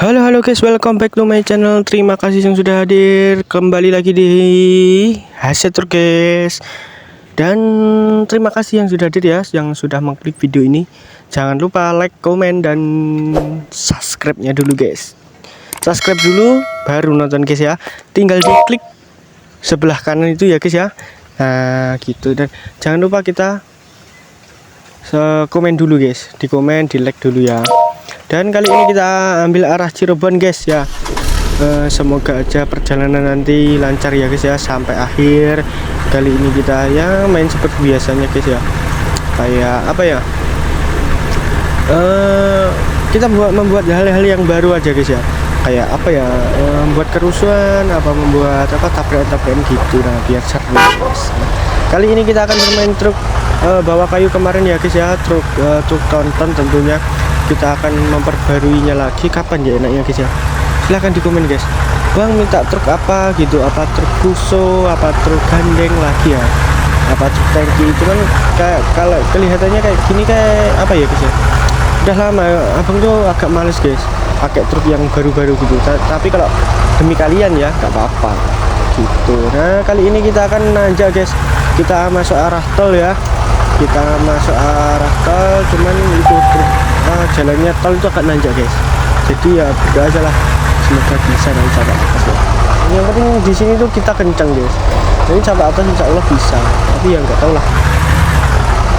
Halo halo guys, welcome back to my channel. Terima kasih yang sudah hadir kembali lagi di Hasetur guys. Dan terima kasih yang sudah hadir ya, yang sudah mengklik video ini. Jangan lupa like, komen, dan subscribe-nya dulu guys. Subscribe dulu baru nonton guys ya. Tinggal diklik sebelah kanan itu ya guys ya. Nah gitu, dan jangan lupa kita komen dulu guys, di komen, di like dulu ya. Dan kali ini kita ambil arah Cirebon guys ya. Semoga aja perjalanan nanti lancar ya guys ya sampai akhir. Kali ini kita ya main seperti biasanya guys ya. Kayak apa ya? Kita membuat hal-hal yang baru aja guys ya. Kayak apa ya? Membuat kerusuhan, membuat tabrakan-tabrakan gitu. Nah, biar seru guys. Kali ini kita akan bermain truk bawa kayu kemarin ya guys ya. Truk tonton tentunya. Kita akan memperbaruinya lagi. Kapan ya enaknya guys ya? Silahkan di komen guys. Bang minta truk apa gitu, apa truk fuso, apa truk gandeng lagi ya, apa truk tangki. Cuman kayak kalau kelihatannya kayak gini kayak apa ya guys ya, udah lama abang tuh agak males guys pakai truk yang baru-baru gitu. Tapi kalau demi kalian ya gak apa-apa gitu. Nah kali ini kita akan nanjak guys. Kita masuk arah tol ya. Kita masuk arah tol, cuman itu jalannya tol itu agak nanjak guys. Jadi ya berdoa aja lah, semoga bisa nanti sampai atas ya. Yang penting di sini tuh kita kencang guys. Jadi sampai atas insya Allah bisa. Tapi ya nggak tahu lah.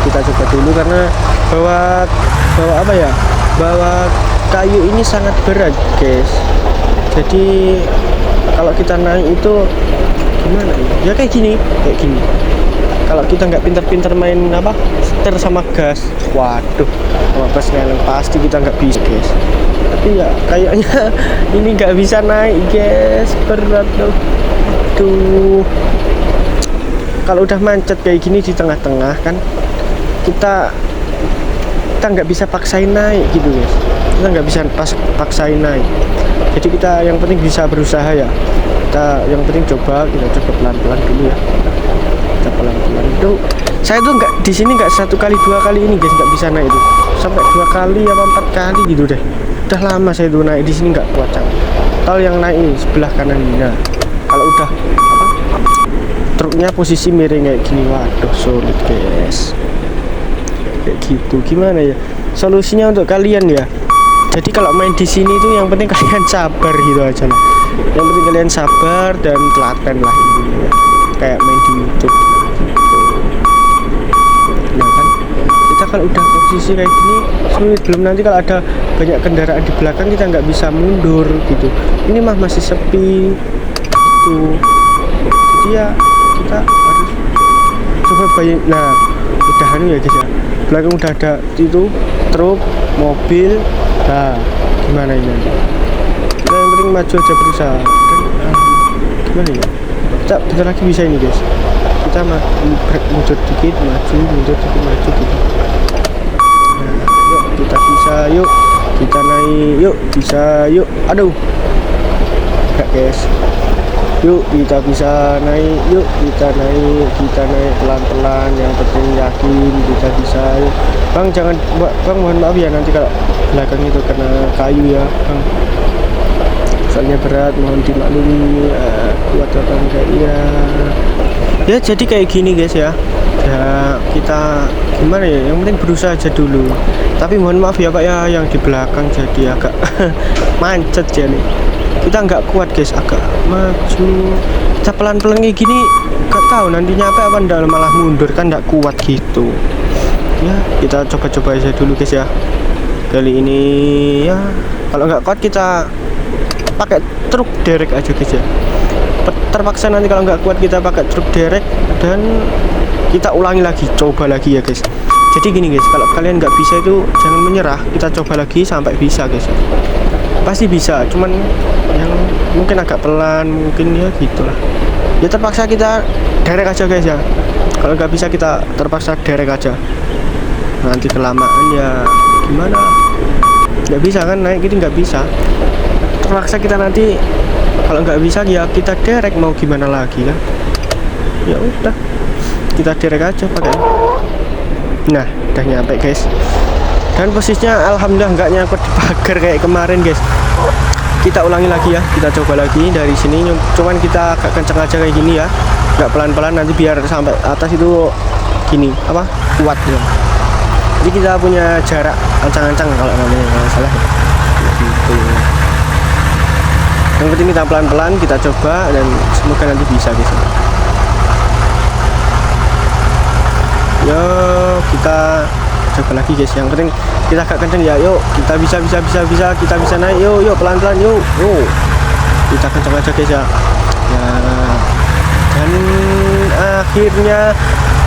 Kita coba dulu karena bawa apa ya? Bawa kayu ini sangat berat guys. Jadi kalau kita naik itu gimana ya? Ya kayak gini. Kalau kita nggak pintar-pintar main setir sama gas, waduh, sama pas ngeleng pasti kita nggak bisa guys. Tapi ya kayaknya ini nggak bisa naik guys, berat loh. Tuh, kalau udah macet kayak gini di tengah-tengah kan, kita nggak bisa paksain naik gitu guys. Kita nggak bisa paksain naik. Jadi kita yang penting bisa berusaha ya. Kita yang penting coba pelan-pelan dulu ya. Pelan-pelan itu saya tuh nggak di sini nggak 1 kali 2 kali ini guys, nggak bisa naik itu sampai 2 kali apa 4 kali gitu deh. Udah lama saya tuh naik di sini nggak kuat kan. Tol yang naik ini sebelah kanan ini. Nah, kalau udah truknya posisi miring kayak gini, waduh sulit guys. Kayak gitu gimana ya solusinya untuk kalian ya? Jadi kalau main di sini tuh yang penting kalian sabar gitu aja lah. Yang penting kalian sabar dan telaten lah intinya. Kayak main di YouTube. Nah kan kita kalau udah posisi kayak gini sulit, belum nanti kalau ada banyak kendaraan di belakang kita nggak bisa mundur gitu. Ini mah masih sepi gitu. Jadi ya kita harus coba bayang. Nah udah ya guys ya, belakang udah ada itu truk, mobil. Nah gimana ini? Kita yang penting maju aja berusaha. Dan gimana ya? Kita bentar lagi bisa ini guys. Kita mundur dikit maju gitu. Nah, yuk kita bisa, yuk kita naik, yuk bisa, yuk. Aduh enggak guys. Yuk kita bisa naik, yuk kita naik pelan-pelan. Yang penting yakin kita bisa. Yuk. Bang jangan, bang mohon maaf ya nanti kalau belakang itu kena kayu ya bang, soalnya berat, mohon dimaklumi. Kuat apa enggak ya jadi kayak gini guys ya. Ya kita gimana ya, yang penting berusaha aja dulu. Tapi mohon maaf ya pak ya, yang di belakang jadi agak macet ya nih. Kita nggak kuat guys, agak maju. Kita pelan-pelan kayak gini nggak tahu nanti nyampe apa enggak, malah mundur kan nggak kuat gitu ya. Kita coba-coba aja dulu guys ya. Kali ini ya kalau nggak kuat kita pakai truk derek aja guys ya. Terpaksa nanti kalau nggak kuat kita pakai truk derek dan kita ulangi lagi, coba lagi ya guys. Jadi gini guys, kalau kalian nggak bisa itu jangan menyerah, kita coba lagi sampai bisa guys ya. Pasti bisa, cuman yang mungkin agak pelan mungkin ya gitulah. Ya terpaksa kita derek aja guys ya. Kalau nggak bisa kita terpaksa derek aja. Nanti kelamaan ya gimana? Nggak bisa kan naik gitu, nggak bisa. Terpaksa kita nanti kalau nggak bisa ya kita derek, mau gimana lagi kan? Ya udah kita derek aja pakai. Nah udah nyampe guys. Dan posisinya alhamdulillah nggak nyangkut di pagar kayak kemarin guys. Kita ulangi lagi ya, kita coba lagi dari sini, cuman kita agak kenceng aja kayak gini ya, nggak pelan-pelan, nanti biar sampai atas itu gini apa kuat ya. Jadi kita punya jarak ancang-ancang kalau namanya nggak salah ya. Gitu. Yang penting kita pelan-pelan, kita coba dan semoga nanti bisa guys. Yo kita coba lagi guys, yang penting kita agak kenceng ya. Yuk kita bisa, kita bisa naik. Yuk pelan-pelan yuk. Kita kenceng aja guys ya. Dan akhirnya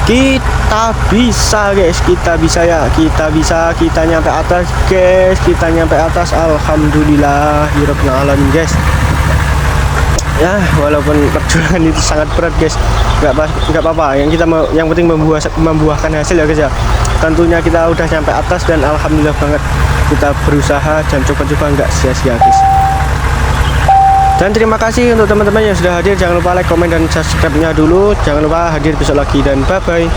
kita bisa guys, kita bisa ya, kita nyampe atas guys, kita nyampe atas, alhamdulillahirabbil alamin guys. Ya walaupun perjuangan itu sangat berat guys, nggak apa-apa, yang penting membuahkan hasil ya guys ya. Tentunya kita udah nyampe atas dan alhamdulillah banget, kita berusaha dan coba-coba nggak sia-sia guys. Dan terima kasih untuk teman-teman yang sudah hadir. Jangan lupa like, komen, dan subscribe-nya dulu. Jangan lupa hadir besok lagi dan bye-bye.